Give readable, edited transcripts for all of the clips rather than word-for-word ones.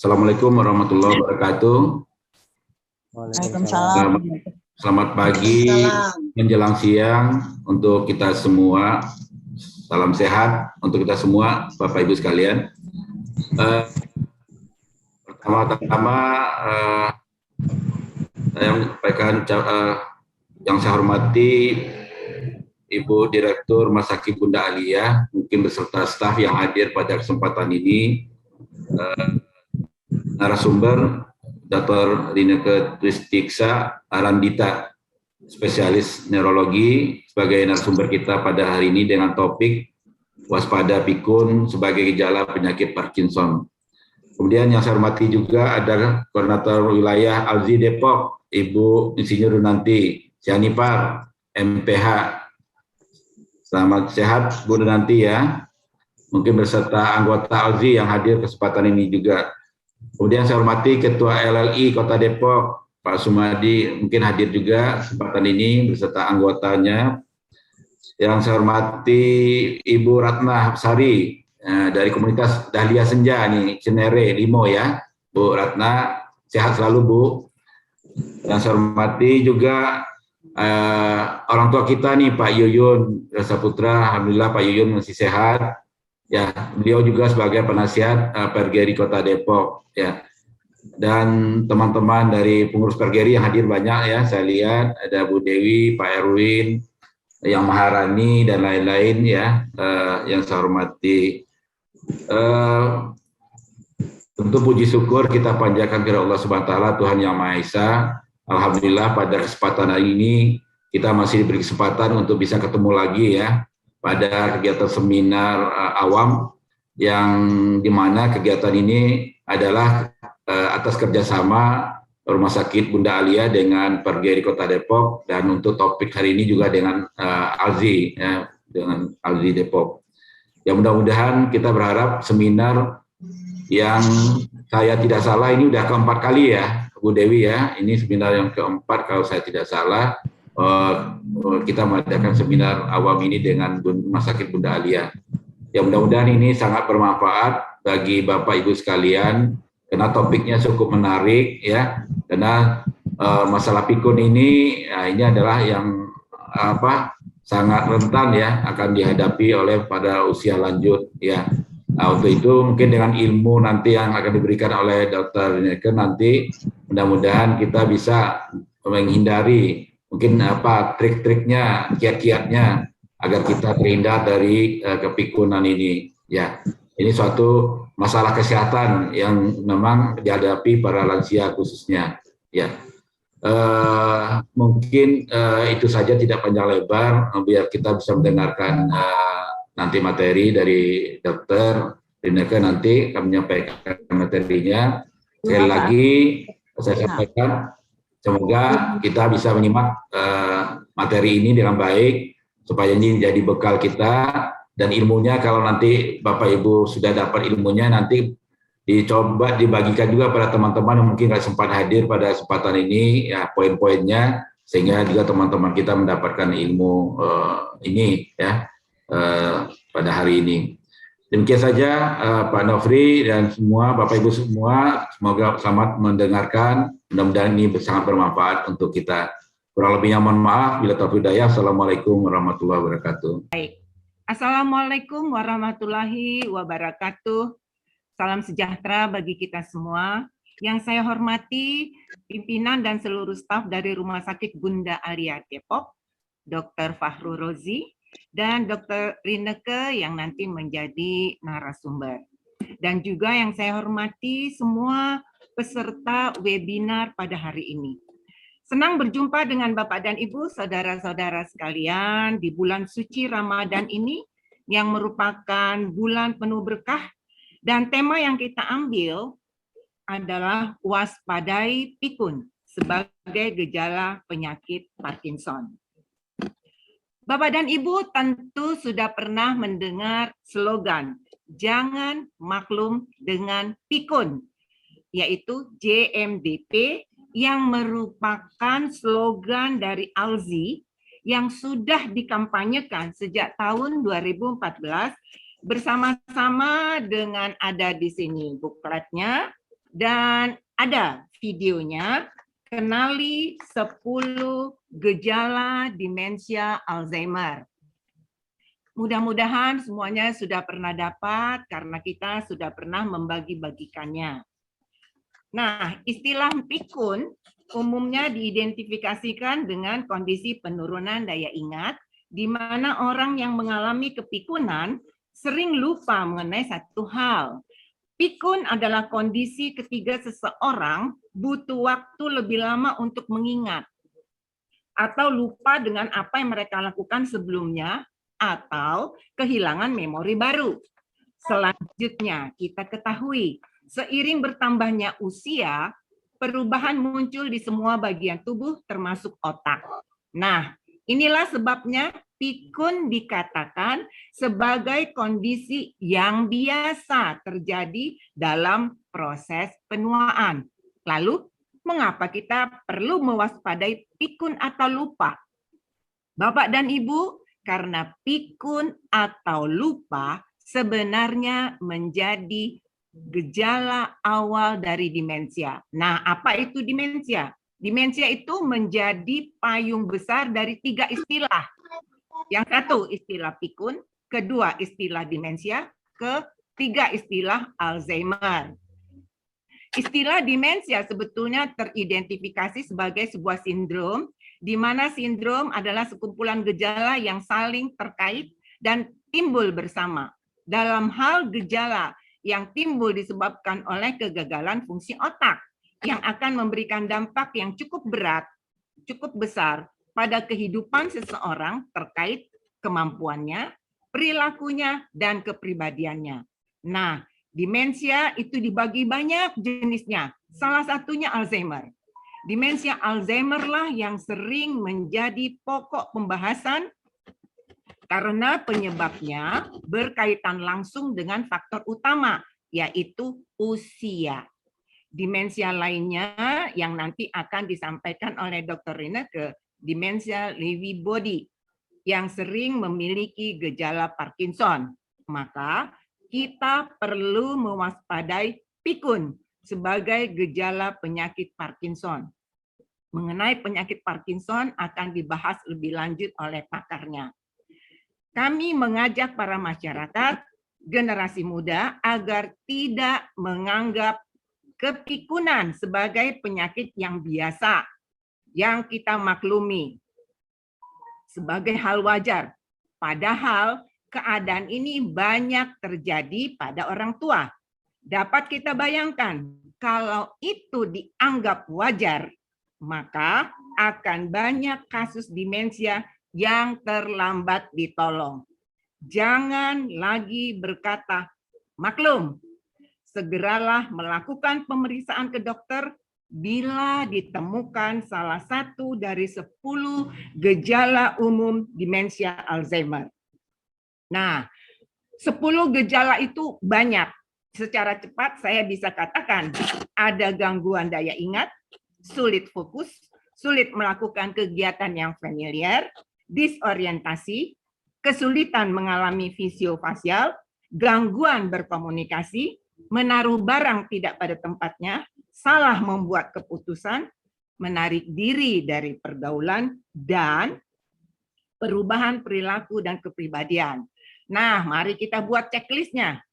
Assalamualaikum warahmatullahi wabarakatuh. Waalaikumsalam. Selamat pagi menjelang siang untuk kita semua. Salam sehat untuk kita semua, Bapak Ibu sekalian. Pertama-tama saya menyampaikan yang saya hormati Ibu Direktur Rumah Sakit Bunda Alia, mungkin beserta staf yang hadir pada kesempatan ini, narasumber Dr. Rineke Twistiksa Arandita, spesialis neurologi, sebagai narasumber kita pada hari ini dengan topik waspada pikun sebagai gejala penyakit Parkinson. Kemudian yang saya hormati juga ada Koordinator Wilayah ALZI Depok, Ibu Insinyur Runanti Sianipar, MPH. Selamat sehat Bu Runanti ya. Mungkin beserta anggota ALZI yang hadir kesempatan ini juga. Kemudian saya hormati Ketua LLI Kota Depok, Pak Sumadi, mungkin hadir juga kesempatan ini beserta anggotanya. Yang saya hormati Ibu Ratna Sari dari komunitas Dahlia Senja nih, Cenere, Limo ya. Bu Ratna, sehat selalu Bu. Yang saya hormati juga orang tua kita nih, Pak Yuyun Rasa Putra, alhamdulillah Pak Yuyun masih sehat. Ya, beliau juga sebagai penasihat Pergeri Kota Depok ya. Dan teman-teman dari pengurus Pergeri yang hadir banyak ya, saya lihat ada Bu Dewi, Pak Erwin, yang Maharani dan lain-lain ya, yang saya hormati. Tentu puji syukur kita panjatkan kepada Allah Subhanahu wa taala, Tuhan Yang Maha Esa. Alhamdulillah pada kesempatan hari ini kita masih diberi kesempatan untuk bisa ketemu lagi ya pada kegiatan seminar awam, yang dimana kegiatan ini adalah atas kerjasama Rumah Sakit Bunda Alia dengan Pergeri Kota Depok, dan untuk topik hari ini juga dengan ALZI ya, dengan ALZI Depok. Ya, mudah-mudahan kita berharap seminar yang saya tidak salah ini udah keempat kali ya Bu Dewi ya, ini seminar yang keempat kalau saya tidak salah. Kita mengadakan seminar awam ini dengan Rumah Sakit Bunda Alia. Ya, mudah-mudahan ini sangat bermanfaat bagi Bapak Ibu sekalian karena topiknya cukup menarik ya. Karena masalah pikun ini ini adalah yang sangat rentan ya akan dihadapi oleh pada usia lanjut ya. Nah, untuk itu mungkin dengan ilmu nanti yang akan diberikan oleh Dr. Rineke nanti, mudah-mudahan kita bisa menghindari mungkin trik-triknya, kiat-kiatnya agar kita terhindar dari kepikunan ini. Ya, ini suatu masalah kesehatan yang memang dihadapi para lansia khususnya. Ya, mungkin itu saja, tidak panjang lebar, biar kita bisa mendengarkan nanti materi dari Dr. Rineke. Nanti kami menyampaikan materinya. Sekali lagi saya sampaikan, semoga kita bisa menyimak materi ini dengan baik, supaya ini menjadi bekal kita, dan ilmunya kalau nanti Bapak Ibu sudah dapat ilmunya, nanti dicoba dibagikan juga pada teman-teman yang mungkin nggak sempat hadir pada kesempatan ini, ya poin-poinnya, sehingga juga teman-teman kita mendapatkan ilmu ini ya pada hari ini. Demikian saja Pak Nofri dan semua Bapak Ibu semua, semoga selamat mendengarkan. Mudah-mudahan ini sangat bermanfaat untuk kita. Kurang lebihnya mohon maaf. Bila taufiq hidayah. Assalamualaikum warahmatullahi wabarakatuh. Baik. Assalamualaikum warahmatullahi wabarakatuh. Salam sejahtera bagi kita semua. Yang saya hormati pimpinan dan seluruh staf dari Rumah Sakit Bunda Alia Depok, Dr. Fahru Rozi, dan Dr. Rineke yang nanti menjadi narasumber. Dan juga yang saya hormati semua peserta webinar pada hari ini. Senang berjumpa dengan Bapak dan Ibu, saudara-saudara sekalian di bulan suci Ramadan ini yang merupakan bulan penuh berkah, dan tema yang kita ambil adalah waspadai pikun sebagai gejala penyakit Parkinson. Bapak dan Ibu tentu sudah pernah mendengar slogan "Jangan maklum dengan pikun", yaitu JMDP, yang merupakan slogan dari ALZI yang sudah dikampanyekan sejak tahun 2014 bersama-sama dengan ada di sini bukletnya, Dan ada videonya, kenali 10 gejala demensia Alzheimer. Mudah-mudahan semuanya sudah pernah dapat karena kita sudah pernah membagi-bagikannya. Nah, istilah pikun umumnya diidentifikasikan dengan kondisi penurunan daya ingat, di mana orang yang mengalami kepikunan sering lupa mengenai satu hal. Pikun adalah kondisi ketika seseorang butuh waktu lebih lama untuk mengingat, atau lupa dengan apa yang mereka lakukan sebelumnya, atau kehilangan memori baru. Selanjutnya, kita ketahui, seiring bertambahnya usia, perubahan muncul di semua bagian tubuh termasuk otak. Nah, inilah sebabnya pikun dikatakan sebagai kondisi yang biasa terjadi dalam proses penuaan. Lalu, mengapa kita perlu mewaspadai pikun atau lupa? Bapak dan Ibu, karena pikun atau lupa sebenarnya menjadi gejala awal dari demensia. Nah, apa itu demensia? Demensia itu menjadi payung besar dari 3 istilah. Yang satu istilah pikun, kedua istilah demensia, ketiga istilah Alzheimer. Istilah demensia sebetulnya teridentifikasi sebagai sebuah sindrom, di mana sindrom adalah sekumpulan gejala yang saling terkait dan timbul bersama. Dalam hal gejala yang timbul disebabkan oleh kegagalan fungsi otak, yang akan memberikan dampak yang cukup berat, cukup besar pada kehidupan seseorang terkait kemampuannya, perilakunya, dan kepribadiannya. Nah, demensia itu dibagi banyak jenisnya. Salah satunya Alzheimer. Demensia Alzheimer lah yang sering menjadi pokok pembahasan karena penyebabnya berkaitan langsung dengan faktor utama, yaitu usia. Demensia lainnya yang nanti akan disampaikan oleh Dr. Rineke, demensia Lewy body, yang sering memiliki gejala Parkinson. Maka kita perlu mewaspadai pikun sebagai gejala penyakit Parkinson. Mengenai penyakit Parkinson akan dibahas lebih lanjut oleh pakarnya. Kami mengajak para masyarakat, generasi muda, agar tidak menganggap kepikunan sebagai penyakit yang biasa, yang kita maklumi sebagai hal wajar. Padahal keadaan ini banyak terjadi pada orang tua. Dapat kita bayangkan, kalau itu dianggap wajar, maka akan banyak kasus demensia yang terlambat ditolong. Jangan lagi berkata, maklum, segeralah melakukan pemeriksaan ke dokter bila ditemukan salah satu dari 10 gejala umum demensia Alzheimer. Nah, 10 gejala itu banyak. Secara cepat saya bisa katakan ada gangguan daya ingat, sulit fokus, sulit melakukan kegiatan yang familiar, disorientasi, kesulitan mengalami fisiofasial, gangguan berkomunikasi, menaruh barang tidak pada tempatnya, salah membuat keputusan, menarik diri dari pergaulan, dan perubahan perilaku dan kepribadian. Nah, mari kita buat checklistnya.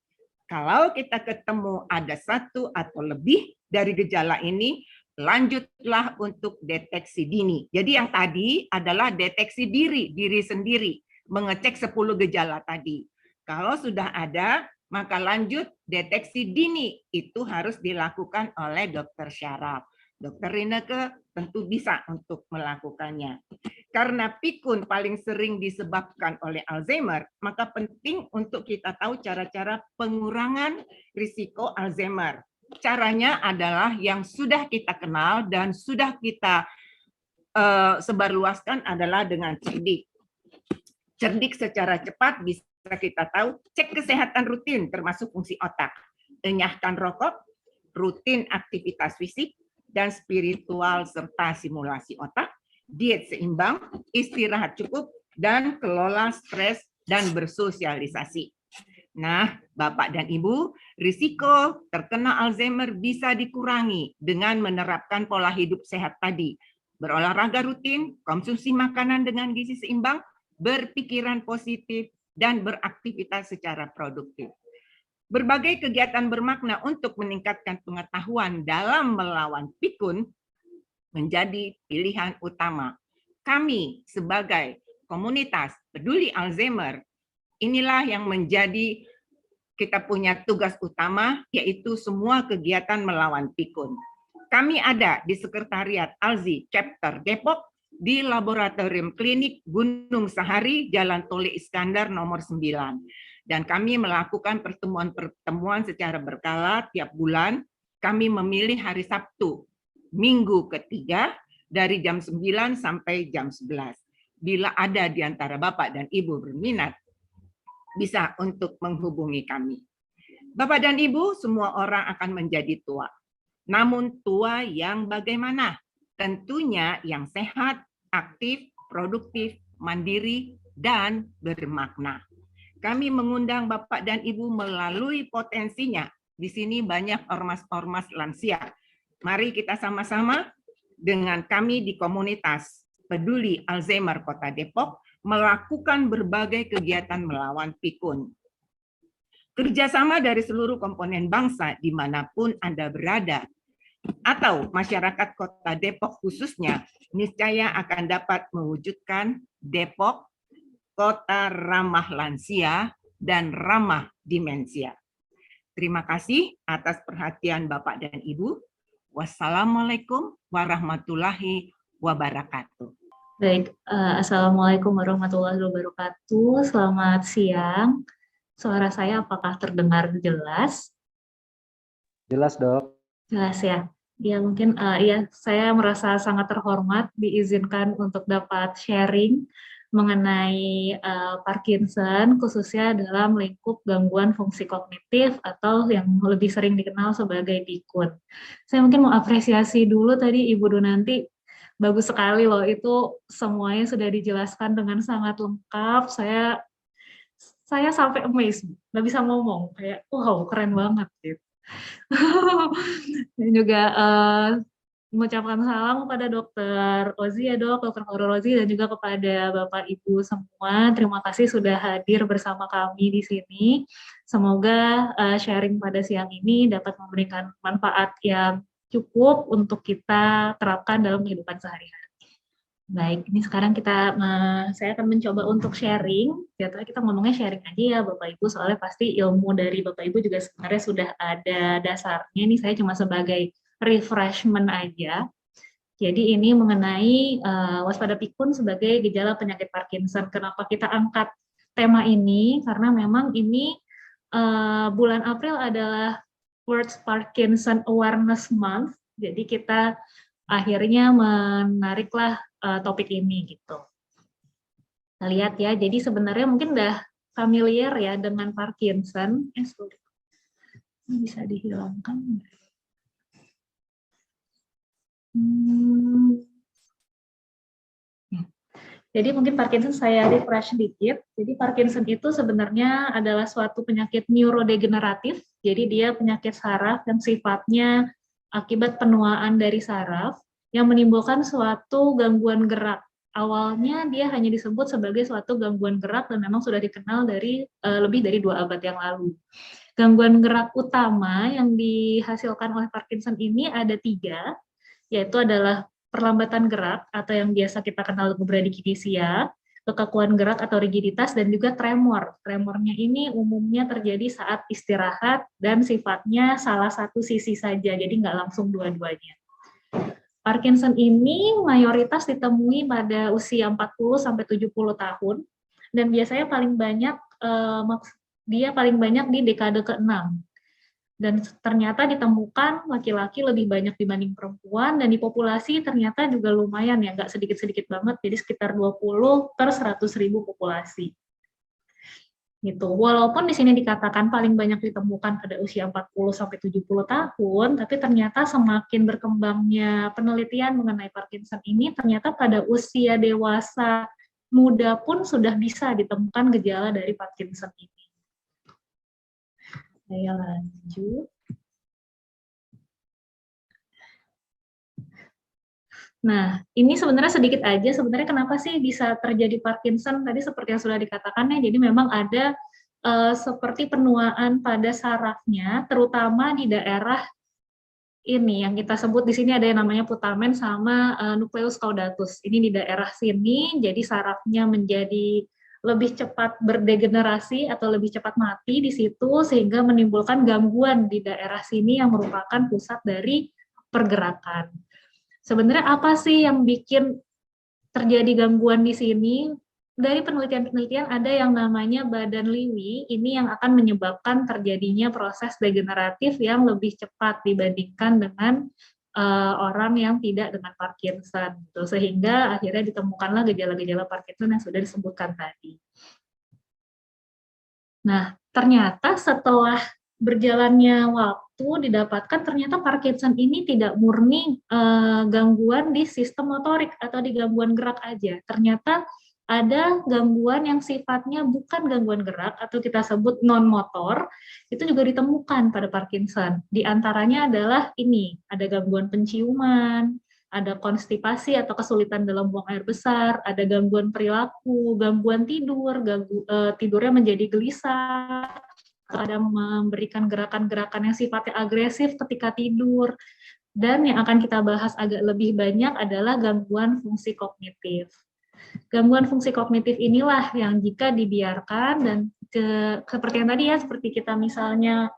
Kalau kita ketemu ada 1 atau lebih dari gejala ini, lanjutlah untuk deteksi dini. Jadi yang tadi adalah deteksi diri sendiri, mengecek 10 gejala tadi. Kalau sudah ada, maka lanjut deteksi dini, itu harus dilakukan oleh dokter syaraf. Dokter Rineke tentu bisa untuk melakukannya. Karena pikun paling sering disebabkan oleh Alzheimer, maka penting untuk kita tahu cara-cara pengurangan risiko Alzheimer. Caranya adalah yang sudah kita kenal dan sudah kita sebarluaskan adalah dengan cerdik. Cerdik secara cepat bisa kita tahu, cek kesehatan rutin termasuk fungsi otak, enyahkan rokok, rutin aktivitas fisik, dan spiritual serta simulasi otak, diet seimbang, istirahat cukup, dan kelola stres dan bersosialisasi. Nah, Bapak dan Ibu, risiko terkena Alzheimer bisa dikurangi dengan menerapkan pola hidup sehat tadi. Berolahraga rutin, konsumsi makanan dengan gizi seimbang, berpikiran positif, dan beraktivitas secara produktif. Berbagai kegiatan bermakna untuk meningkatkan pengetahuan dalam melawan pikun menjadi pilihan utama. Kami sebagai komunitas peduli Alzheimer, inilah yang menjadi kita punya tugas utama, yaitu semua kegiatan melawan pikun. Kami ada di Sekretariat ALZI Chapter Depok, di Laboratorium Klinik Gunung Sahari, Jalan Tole Iskandar nomor 9. Dan kami melakukan pertemuan-pertemuan secara berkala tiap bulan. Kami memilih hari Sabtu, minggu ketiga, dari jam 9 sampai jam 11. Bila ada di antara Bapak dan Ibu berminat, bisa untuk menghubungi kami. Bapak dan Ibu, semua orang akan menjadi tua. Namun tua yang bagaimana? Tentunya yang sehat, aktif, produktif, mandiri, dan bermakna. Kami mengundang Bapak dan Ibu melalui potensinya. Di sini banyak ormas-ormas lansia. Mari kita sama-sama dengan kami di komunitas Peduli Alzheimer Kota Depok melakukan berbagai kegiatan melawan pikun. Kerjasama dari seluruh komponen bangsa dimanapun Anda berada, atau masyarakat Kota Depok khususnya, niscaya akan dapat mewujudkan Depok kota ramah lansia dan ramah demensia. Terima kasih atas perhatian Bapak dan Ibu. Wassalamualaikum warahmatullahi wabarakatuh. Baik, Assalamualaikum warahmatullahi wabarakatuh. Selamat siang. Suara saya apakah terdengar jelas? Jelas, Dok. Jelas ya. Ya mungkin ya saya merasa sangat terhormat diizinkan untuk dapat sharing mengenai Parkinson, khususnya dalam lingkup gangguan fungsi kognitif atau yang lebih sering dikenal sebagai pikun. Saya mungkin mau apresiasi dulu tadi Ibu Donanti. Bagus sekali loh, itu semuanya sudah dijelaskan dengan sangat lengkap. Saya sampai amazed, nggak bisa ngomong, kayak wow keren banget gitu. Dan juga mengucapkan salam kepada Dokter Ozi ya Dok, Dokter Fahrul Ozi, dan juga kepada Bapak Ibu semua. Terima kasih sudah hadir bersama kami di sini. Semoga sharing pada siang ini dapat memberikan manfaat yang cukup untuk kita terapkan dalam kehidupan sehari-hari. Baik, ini sekarang saya akan mencoba untuk sharing. Biasanya kita ngomongnya sharing aja ya Bapak Ibu, soalnya pasti ilmu dari Bapak Ibu juga sebenarnya sudah ada dasarnya. Ini saya cuma sebagai refreshment aja. Jadi ini mengenai waspada pikun sebagai gejala penyakit Parkinson. Kenapa kita angkat tema ini? Karena memang ini bulan April adalah World Parkinson Awareness Month. Jadi kita akhirnya menariklah topik ini gitu. Kita lihat ya, jadi sebenarnya mungkin udah familiar ya dengan Parkinson. Bisa dihilangkan. Jadi mungkin Parkinson saya refresh sedikit. Jadi Parkinson itu sebenarnya adalah suatu penyakit neurodegeneratif. Jadi dia penyakit saraf yang sifatnya akibat penuaan dari saraf yang menimbulkan suatu gangguan gerak. Awalnya dia hanya disebut sebagai suatu gangguan gerak dan memang sudah dikenal dari lebih dari 2 abad yang lalu. Gangguan gerak utama yang dihasilkan oleh Parkinson ini ada 3, yaitu adalah perlambatan gerak atau yang biasa kita kenal bradikinisia, kekakuan gerak atau rigiditas, dan juga tremor. Tremornya ini umumnya terjadi saat istirahat dan sifatnya salah satu sisi saja, jadi nggak langsung dua-duanya. Parkinson ini mayoritas ditemui pada usia 40-70 tahun, dan biasanya dia paling banyak di dekade ke-6. Dan ternyata ditemukan laki-laki lebih banyak dibanding perempuan, dan di populasi ternyata juga lumayan ya, nggak sedikit-sedikit banget, jadi sekitar 20 per 100.000 populasi. Gitu. Walaupun di sini dikatakan paling banyak ditemukan pada usia 40-70 tahun, tapi ternyata semakin berkembangnya penelitian mengenai Parkinson ini, ternyata pada usia dewasa muda pun sudah bisa ditemukan gejala dari Parkinson ini. Saya lanjut. Nah, ini sebenarnya sedikit aja, sebenarnya kenapa sih bisa terjadi Parkinson, tadi seperti yang sudah dikatakan ya, jadi memang ada seperti penuaan pada sarafnya, terutama di daerah ini, yang kita sebut di sini ada yang namanya putamen sama nucleus caudatus, ini di daerah sini, jadi sarafnya menjadi lebih cepat berdegenerasi atau lebih cepat mati di situ, sehingga menimbulkan gangguan di daerah sini yang merupakan pusat dari pergerakan. Sebenarnya apa sih yang bikin terjadi gangguan di sini? Dari penelitian-penelitian ada yang namanya badan Lewy, ini yang akan menyebabkan terjadinya proses degeneratif yang lebih cepat dibandingkan dengan orang yang tidak dengan Parkinson. Gitu. Sehingga akhirnya ditemukanlah gejala-gejala Parkinson yang sudah disebutkan tadi. Nah, ternyata setelah berjalannya waktu didapatkan ternyata Parkinson ini tidak murni gangguan di sistem motorik atau di gangguan gerak aja. Ternyata ada gangguan yang sifatnya bukan gangguan gerak atau kita sebut non-motor, itu juga ditemukan pada Parkinson. Di antaranya adalah ini, ada gangguan penciuman, ada konstipasi atau kesulitan dalam buang air besar, ada gangguan perilaku, gangguan tidur, tidurnya menjadi gelisah, ada memberikan gerakan-gerakan yang sifatnya agresif ketika tidur, dan yang akan kita bahas agak lebih banyak adalah gangguan fungsi kognitif. Gangguan fungsi kognitif inilah yang jika dibiarkan dan seperti yang tadi ya, seperti kita misalnya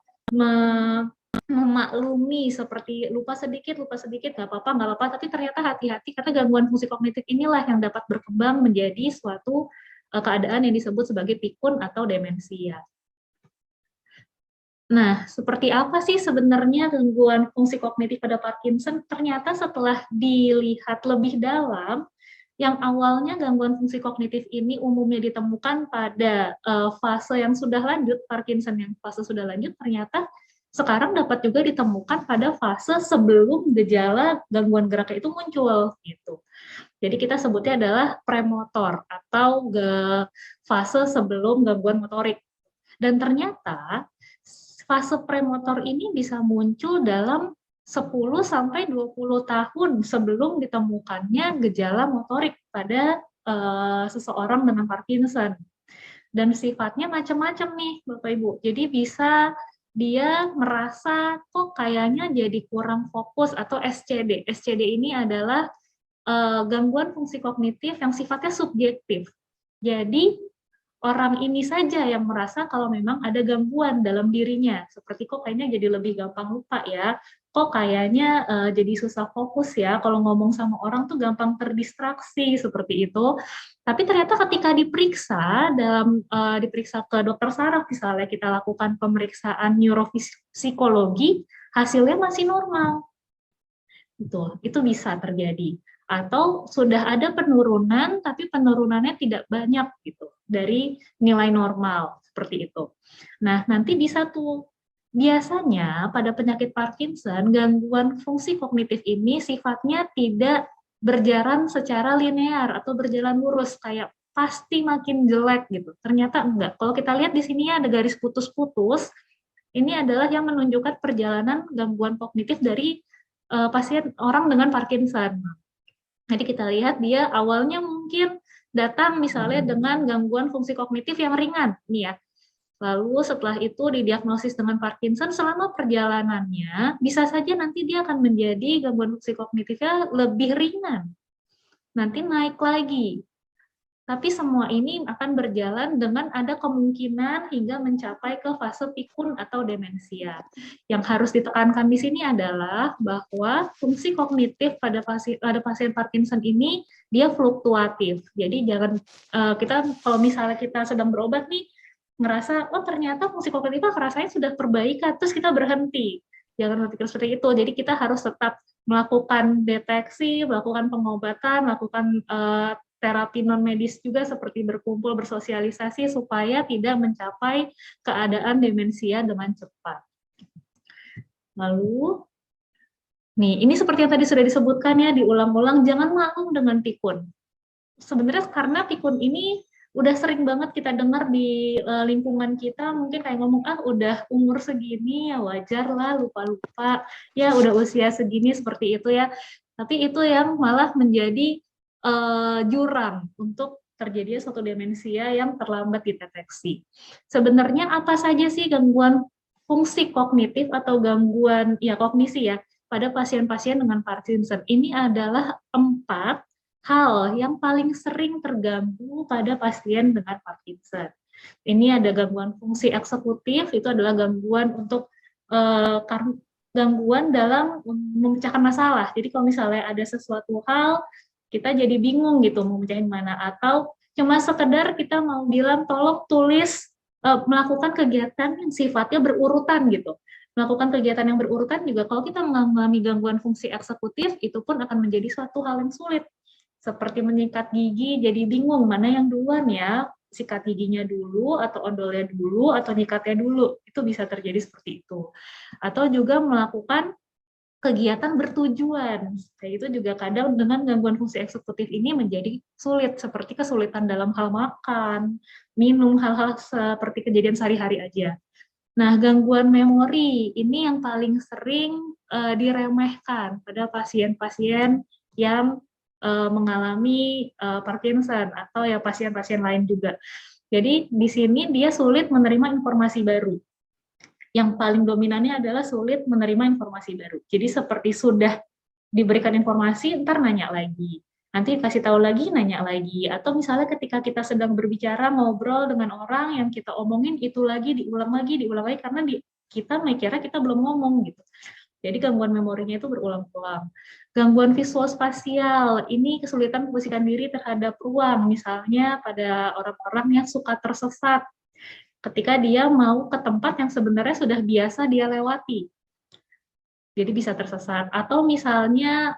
memaklumi seperti lupa sedikit nggak apa-apa, tapi ternyata hati-hati karena gangguan fungsi kognitif inilah yang dapat berkembang menjadi suatu keadaan yang disebut sebagai pikun atau demensia. Nah, seperti apa sih sebenarnya gangguan fungsi kognitif pada Parkinson? Ternyata setelah dilihat lebih dalam, yang awalnya gangguan fungsi kognitif ini umumnya ditemukan pada fase yang sudah lanjut, Parkinson yang fase sudah lanjut, ternyata sekarang dapat juga ditemukan pada fase sebelum gejala gangguan gerak itu muncul. Gitu. Jadi kita sebutnya adalah premotor atau fase sebelum gangguan motorik. Dan ternyata fase premotor ini bisa muncul dalam 10-20 tahun sebelum ditemukannya gejala motorik pada seseorang dengan Parkinson. Dan sifatnya macam-macam nih, Bapak Ibu. Jadi bisa dia merasa kok kayaknya jadi kurang fokus atau SCD. SCD ini adalah gangguan fungsi kognitif yang sifatnya subjektif. Jadi orang ini saja yang merasa kalau memang ada gangguan dalam dirinya, seperti kok kayaknya jadi lebih gampang lupa ya, kok kayaknya jadi susah fokus ya, kalau ngomong sama orang tuh gampang terdistraksi, seperti itu. Tapi ternyata ketika diperiksa, diperiksa ke dokter saraf misalnya, kita lakukan pemeriksaan neuropsikologi, hasilnya masih normal. Itu bisa terjadi. Atau sudah ada penurunan, tapi penurunannya tidak banyak gitu dari nilai normal seperti itu. Nah, nanti bisa tuh biasanya pada penyakit Parkinson gangguan fungsi kognitif ini sifatnya tidak berjalan secara linear atau berjalan lurus kayak pasti makin jelek gitu. Ternyata enggak. Kalau kita lihat di sini ada garis putus-putus, ini adalah yang menunjukkan perjalanan gangguan kognitif dari pasien orang dengan Parkinson. Jadi kita lihat dia awalnya mungkin datang misalnya dengan gangguan fungsi kognitif yang ringan, nih ya. Lalu setelah itu didiagnosis dengan Parkinson, selama perjalanannya bisa saja nanti dia akan menjadi gangguan fungsi kognitifnya lebih ringan. Nanti naik lagi. Tapi semua ini akan berjalan dengan ada kemungkinan hingga mencapai ke fase pikun atau demensia. Yang harus ditekankan di sini adalah bahwa fungsi kognitif pada pasien Parkinson ini dia fluktuatif. Jadi jangan kalau misalnya kita sedang berobat nih ngerasa oh ternyata fungsi kognitif rasanya sudah perbaikan, terus kita berhenti. Jangan berpikir seperti itu. Jadi kita harus tetap melakukan deteksi, melakukan pengobatan, melakukan terapi non medis juga seperti berkumpul, bersosialisasi supaya tidak mencapai keadaan demensia dengan cepat. Lalu, nih ini seperti yang tadi sudah disebutkan ya, diulang-ulang, jangan malu dengan pikun. Sebenarnya karena pikun ini udah sering banget kita dengar di lingkungan kita, mungkin kayak ngomong, udah umur segini ya wajar lah lupa-lupa, ya udah usia segini seperti itu ya. Tapi itu yang malah menjadi jurang untuk terjadinya suatu demensia yang terlambat dideteksi. Sebenarnya apa saja sih gangguan fungsi kognitif atau gangguan ya kognisi ya pada pasien-pasien dengan Parkinson? Ini adalah 4 hal yang paling sering terganggu pada pasien dengan Parkinson. Ini ada gangguan fungsi eksekutif, itu adalah gangguan untuk gangguan dalam memecahkan masalah. Jadi kalau misalnya ada sesuatu hal, kita jadi bingung gitu mau mecahin mana, atau cuma sekedar kita mau bilang tolong tulis melakukan kegiatan yang sifatnya berurutan gitu. Melakukan kegiatan yang berurutan juga kalau kita mengalami gangguan fungsi eksekutif, itu pun akan menjadi suatu hal yang sulit. Seperti menyikat gigi, jadi bingung mana yang duluan ya, sikat giginya dulu, atau odolnya dulu, atau nyikatnya dulu. Itu bisa terjadi seperti itu. Atau juga melakukan kegiatan bertujuan. Kayak itu juga kadang dengan gangguan fungsi eksekutif ini menjadi sulit, seperti kesulitan dalam hal makan, minum, hal-hal seperti kejadian sehari-hari aja. Nah, gangguan memori ini yang paling sering diremehkan pada pasien-pasien yang mengalami Parkinson atau ya pasien-pasien lain juga. Jadi di sini dia sulit menerima informasi baru. Yang paling dominannya adalah sulit menerima informasi baru. Jadi seperti sudah diberikan informasi, ntar nanya lagi. Nanti kasih tahu lagi, nanya lagi. Atau misalnya ketika kita sedang berbicara, ngobrol dengan orang yang kita omongin, itu lagi, diulang lagi, karena kita mikirnya kita belum ngomong gitu. Jadi gangguan memorinya itu berulang-ulang. Gangguan visual spasial, ini kesulitan memposisikan diri terhadap ruang, misalnya pada orang-orang yang suka tersesat ketika dia mau ke tempat yang sebenarnya sudah biasa dia lewati. Jadi bisa tersesat. Atau misalnya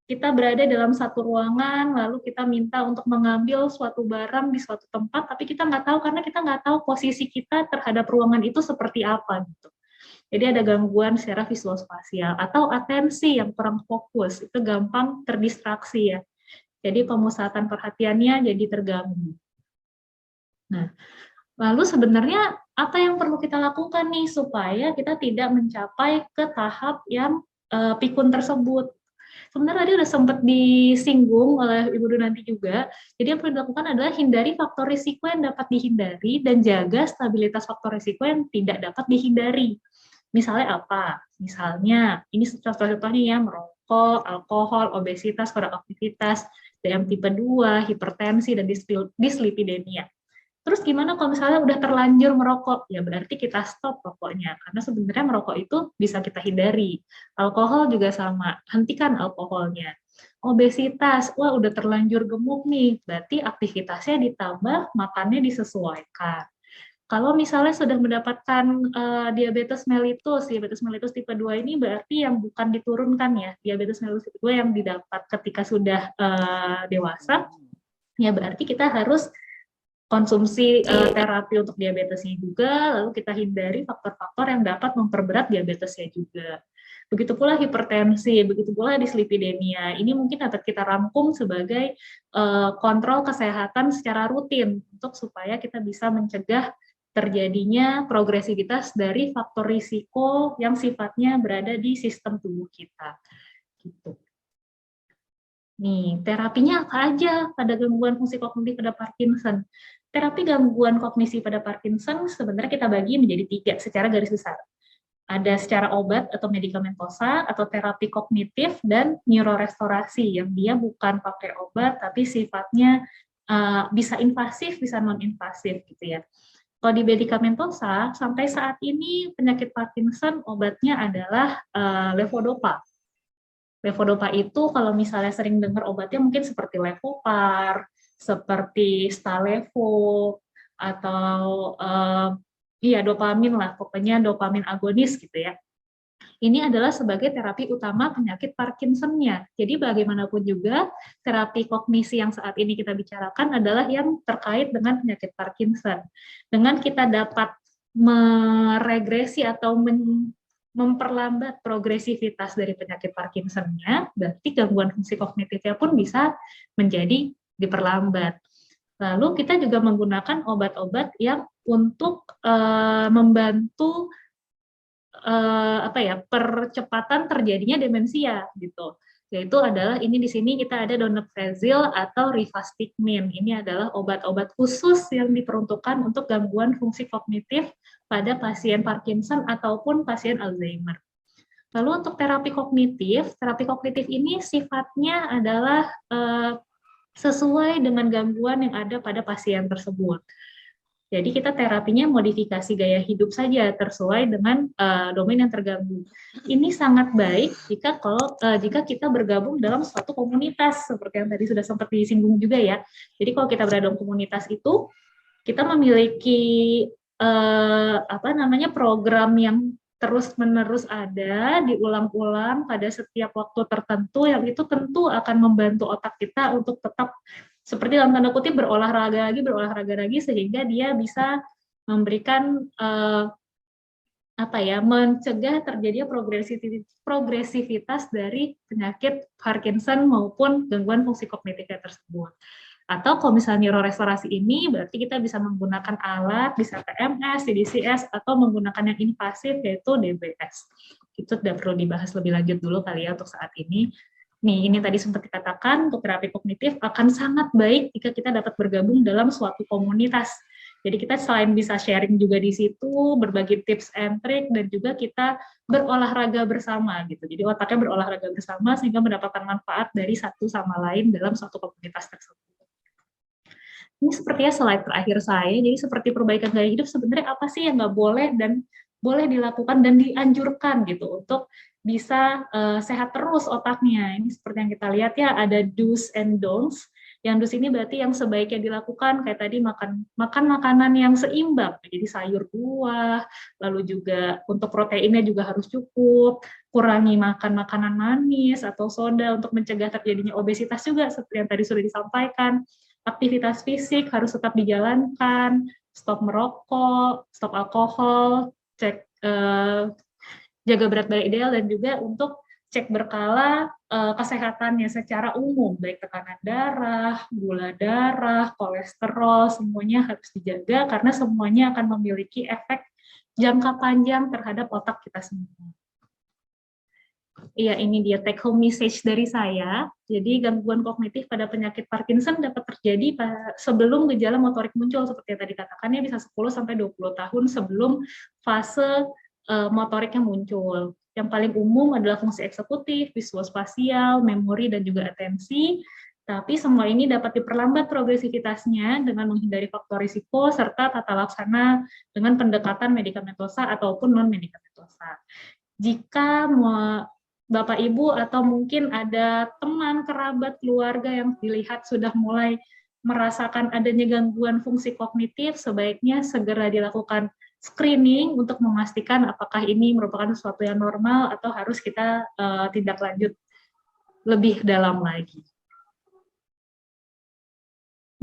kita berada dalam satu ruangan, lalu kita minta untuk mengambil suatu barang di suatu tempat, tapi kita nggak tahu karena kita nggak tahu posisi kita terhadap ruangan itu seperti apa gitu. Jadi ada gangguan secara visual spasial. Atau atensi yang kurang fokus, itu gampang terdistraksi ya. Jadi pemusatan perhatiannya jadi terganggu. Nah, lalu sebenarnya apa yang perlu kita lakukan nih supaya kita tidak mencapai ke tahap yang pikun tersebut? Sebenarnya tadi udah sempat disinggung oleh Ibu Dunanti juga. Jadi yang perlu dilakukan adalah hindari faktor risiko yang dapat dihindari dan jaga stabilitas faktor risiko yang tidak dapat dihindari. Misalnya apa? Misalnya, ini contoh-contohnya ya, merokok, alkohol, obesitas, kurang aktivitas, DM tipe 2, hipertensi, dan dislipidemia. Terus gimana kalau misalnya udah terlanjur merokok? Ya berarti kita stop rokoknya, karena sebenarnya merokok itu bisa kita hindari. Alkohol juga sama, hentikan alkoholnya. Obesitas, wah udah terlanjur gemuk nih, berarti aktivitasnya ditambah, makannya disesuaikan. Kalau misalnya sudah mendapatkan diabetes mellitus tipe 2 ini berarti yang bukan diturunkan ya, diabetes mellitus tipe 2 yang didapat ketika sudah dewasa, ya berarti kita harus konsumsi terapi untuk diabetesnya juga, lalu kita hindari faktor-faktor yang dapat memperberat diabetesnya juga. Begitu pula hipertensi, begitu pula dislipidemia. Ini mungkin dapat kita rangkum sebagai kontrol kesehatan secara rutin untuk supaya kita bisa mencegah terjadinya progresivitas dari faktor risiko yang sifatnya berada di sistem tubuh kita. Gitu. Nih, terapinya apa aja pada gangguan fungsi kognitif pada Parkinson? Terapi gangguan kognisi pada Parkinson sebenarnya kita bagi menjadi 3 secara garis besar. Ada secara obat atau medikamentosa, atau terapi kognitif, dan neurorestorasi yang dia bukan pakai obat tapi sifatnya bisa invasif, bisa non-invasif gitu ya. Kalau di medikamentosa, sampai saat ini penyakit Parkinson obatnya adalah levodopa. Levodopa itu kalau misalnya sering dengar obatnya mungkin seperti Levopar, seperti Stalevo, atau dopamin lah, pokoknya dopamin agonis gitu ya. Ini adalah sebagai terapi utama penyakit Parkinson-nya. Jadi bagaimanapun juga terapi kognisi yang saat ini kita bicarakan adalah yang terkait dengan penyakit Parkinson. Dengan kita dapat meregresi atau memperlambat progresivitas dari penyakit Parkinson-nya, berarti gangguan fungsi kognitifnya pun bisa menjadi diperlambat. Lalu kita juga menggunakan obat-obat yang untuk membantu percepatan terjadinya demensia gitu. Yaitu adalah ini di sini kita ada donepezil atau rivastigmine. Ini adalah obat-obat khusus yang diperuntukkan untuk gangguan fungsi kognitif pada pasien Parkinson ataupun pasien Alzheimer. Lalu untuk terapi kognitif ini sifatnya adalah sesuai dengan gangguan yang ada pada pasien tersebut. Jadi kita terapinya modifikasi gaya hidup saja sesuai dengan domain yang terganggu. Ini sangat baik jika kita bergabung dalam suatu komunitas seperti yang tadi sudah sempat disinggung juga ya. Jadi kalau kita berada dalam komunitas itu, kita memiliki program yang terus-menerus ada, diulang-ulang pada setiap waktu tertentu, yang itu tentu akan membantu otak kita untuk tetap seperti dalam tanda kutip berolahraga lagi sehingga dia bisa memberikan mencegah terjadinya progresivitas dari penyakit Parkinson maupun gangguan fungsi kognitifnya tersebut. Atau kalau misalnya neurorestorasi ini berarti kita bisa menggunakan alat, bisa TMS, CDCS, atau menggunakan yang invasif yaitu DBS. Itu tidak perlu dibahas lebih lanjut dulu kali ya untuk saat ini. Nih, ini tadi sempat dikatakan untuk terapi kognitif akan sangat baik jika kita dapat bergabung dalam suatu komunitas. Jadi kita selain bisa sharing juga di situ, berbagi tips and trick, dan juga kita berolahraga bersama gitu. Jadi otaknya berolahraga bersama sehingga mendapatkan manfaat dari satu sama lain dalam suatu komunitas tersebut. Ini sepertinya slide terakhir saya. Jadi seperti perbaikan gaya hidup sebenarnya apa sih yang nggak boleh dan boleh dilakukan dan dianjurkan gitu untuk bisa sehat terus otaknya. Ini seperti yang kita lihat ya, ada do's and don'ts. Yang do's ini berarti yang sebaiknya dilakukan, kayak tadi makan makanan yang seimbang, jadi sayur buah, lalu juga untuk proteinnya juga harus cukup, kurangi makan makanan manis atau soda untuk mencegah terjadinya obesitas juga, seperti yang tadi sudah disampaikan. Aktivitas fisik harus tetap dijalankan, stop merokok, stop alkohol, cek jaga berat badan ideal, dan juga untuk cek berkala kesehatannya secara umum, baik tekanan darah, gula darah, kolesterol, semuanya harus dijaga karena semuanya akan memiliki efek jangka panjang terhadap otak kita semua. Iya, ini dia take home message dari saya. Jadi gangguan kognitif pada penyakit Parkinson dapat terjadi sebelum gejala motorik muncul, seperti yang tadi katakannya bisa 10-20 tahun sebelum fase motoriknya muncul. Yang paling umum adalah fungsi eksekutif, visuospasial, memori, dan juga atensi. Tapi semua ini dapat diperlambat progresivitasnya dengan menghindari faktor risiko serta tata laksana dengan pendekatan medikamentosa ataupun non-medikamentosa. Jika Bapak Ibu atau mungkin ada teman, kerabat, keluarga yang dilihat sudah mulai merasakan adanya gangguan fungsi kognitif, sebaiknya segera dilakukan screening untuk memastikan apakah ini merupakan sesuatu yang normal atau harus kita tindak lanjut lebih dalam lagi.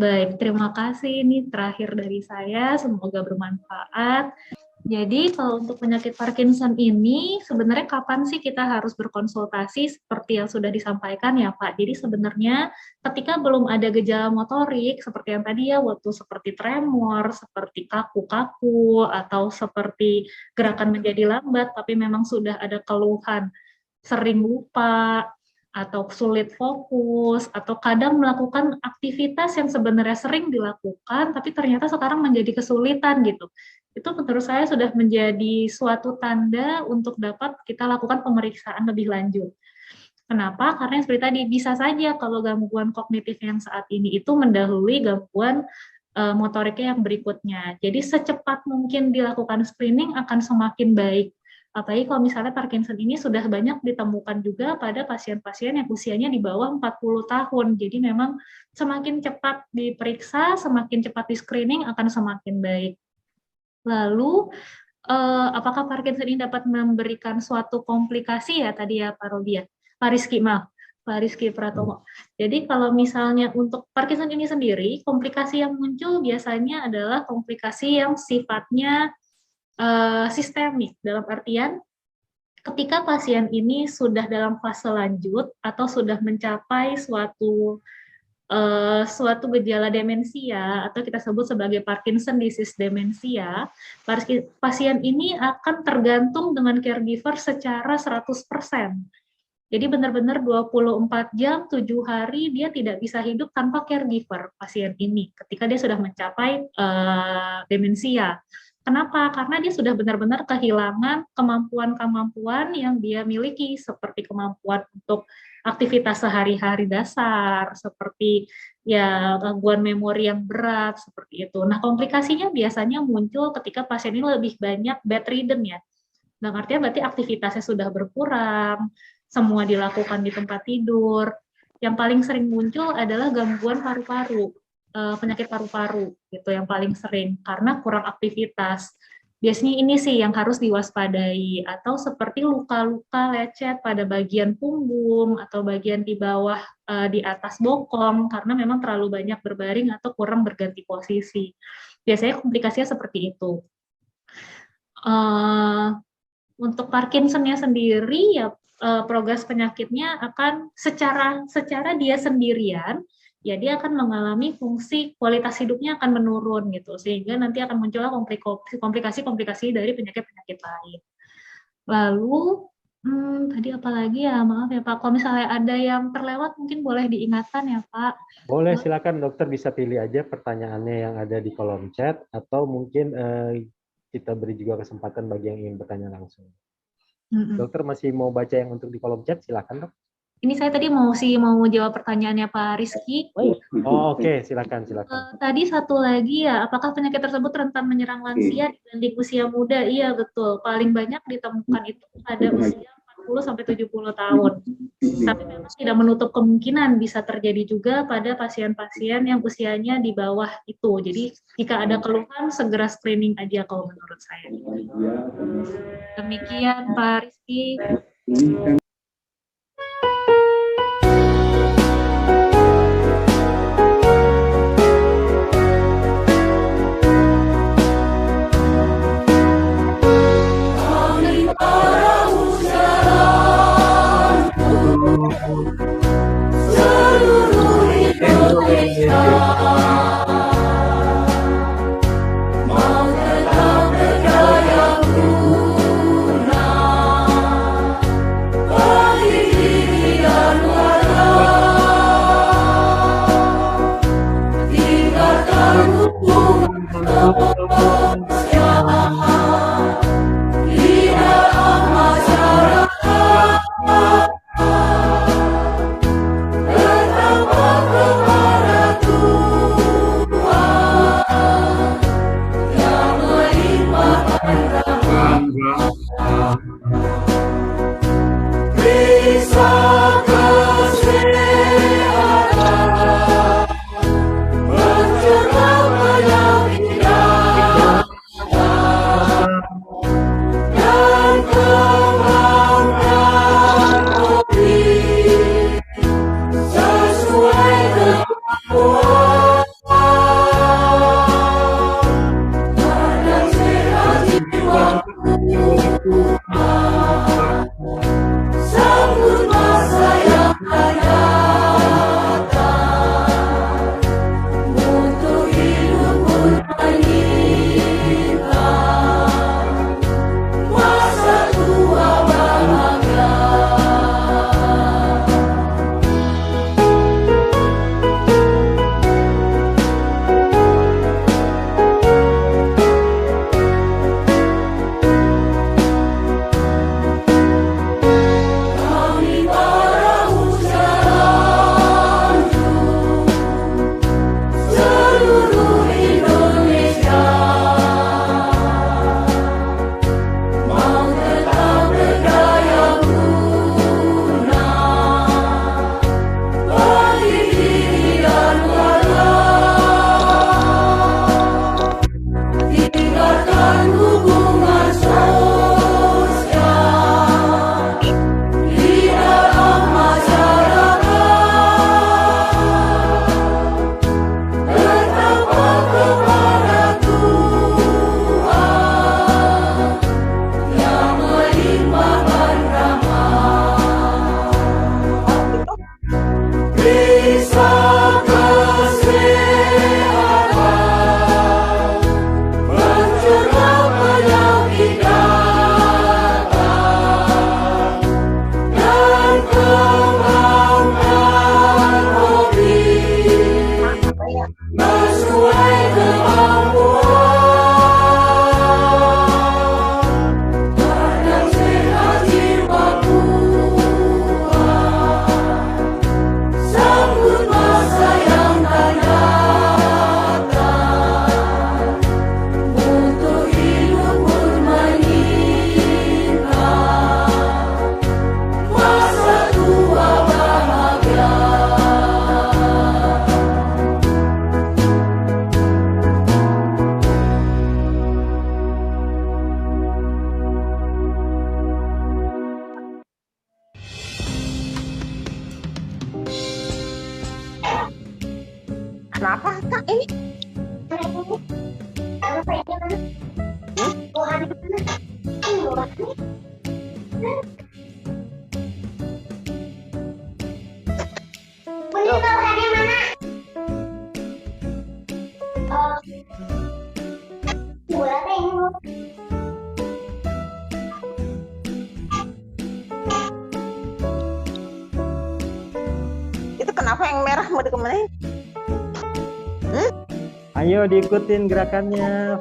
Baik, terima kasih. Ini terakhir dari saya, semoga bermanfaat. Jadi kalau untuk penyakit Parkinson ini sebenarnya kapan sih kita harus berkonsultasi seperti yang sudah disampaikan ya Pak. Jadi sebenarnya ketika belum ada gejala motorik seperti yang tadi ya, waktu seperti tremor, seperti kaku-kaku, atau seperti gerakan menjadi lambat, tapi memang sudah ada keluhan sering lupa, atau sulit fokus, atau kadang melakukan aktivitas yang sebenarnya sering dilakukan, tapi ternyata sekarang menjadi kesulitan gitu. Itu menurut saya sudah menjadi suatu tanda untuk dapat kita lakukan pemeriksaan lebih lanjut. Kenapa? Karena seperti tadi, bisa saja kalau gangguan kognitif yang saat ini itu mendahului gangguan motoriknya yang berikutnya. Jadi secepat mungkin dilakukan screening akan semakin baik. Apalagi kalau misalnya Parkinson ini sudah banyak ditemukan juga pada pasien-pasien yang usianya di bawah 40 tahun. Jadi memang semakin cepat diperiksa, semakin cepat di screening akan semakin baik. Lalu, apakah Parkinson ini dapat memberikan suatu komplikasi ya tadi ya Pak Robi ya? Pak Rizky Pratomo. Jadi kalau misalnya untuk Parkinson ini sendiri, komplikasi yang muncul biasanya adalah komplikasi yang sifatnya sistemik, dalam artian ketika pasien ini sudah dalam fase lanjut atau sudah mencapai suatu suatu gejala demensia atau kita sebut sebagai Parkinson disease demensia, pasien ini akan tergantung dengan caregiver secara 100%. Jadi benar-benar 24 jam, 7 hari dia tidak bisa hidup tanpa caregiver pasien ini ketika dia sudah mencapai demensia. Kenapa? Karena dia sudah benar-benar kehilangan kemampuan-kemampuan yang dia miliki, seperti kemampuan untuk aktivitas sehari-hari dasar, seperti ya gangguan memori yang berat, seperti itu. Nah, komplikasinya biasanya muncul ketika pasien ini lebih banyak bedridden ya. Nah, artinya berarti aktivitasnya sudah berkurang, semua dilakukan di tempat tidur. Yang paling sering muncul adalah gangguan paru-paru, penyakit paru-paru gitu yang paling sering karena kurang aktivitas. Biasanya ini sih yang harus diwaspadai, atau seperti luka-luka lecet pada bagian punggung atau bagian di bawah di atas bokong karena memang terlalu banyak berbaring atau kurang berganti posisi. Biasanya komplikasinya seperti itu. Untuk Parkinson-nya sendiri ya progres penyakitnya akan secara dia sendirian, ya dia akan mengalami fungsi kualitas hidupnya akan menurun gitu, sehingga nanti akan muncullah komplikasi-komplikasi dari penyakit-penyakit lain. Lalu tadi apa lagi ya, maaf ya Pak, kalau misalnya ada yang terlewat mungkin boleh diingatkan ya Pak. Boleh, silakan dokter bisa pilih aja pertanyaannya yang ada di kolom chat, atau mungkin kita beri juga kesempatan bagi yang ingin bertanya langsung. Dokter masih mau baca yang untuk di kolom chat, silakan dok. Ini saya tadi mau jawab pertanyaannya Pak Rizky. Oh, oke, silakan. Tadi satu lagi ya, apakah penyakit tersebut rentan menyerang lansia dibanding usia muda? Iya betul, paling banyak ditemukan itu pada usia 40 sampai 70 tahun. Tapi memang tidak menutup kemungkinan bisa terjadi juga pada pasien-pasien yang usianya di bawah itu. Jadi jika ada keluhan segera screening aja kalau menurut saya. Demikian Pak Rizky. kenapa Kak ini? Itu kenapa yang merah mau dikemanain? Ayo diikutin gerakannya.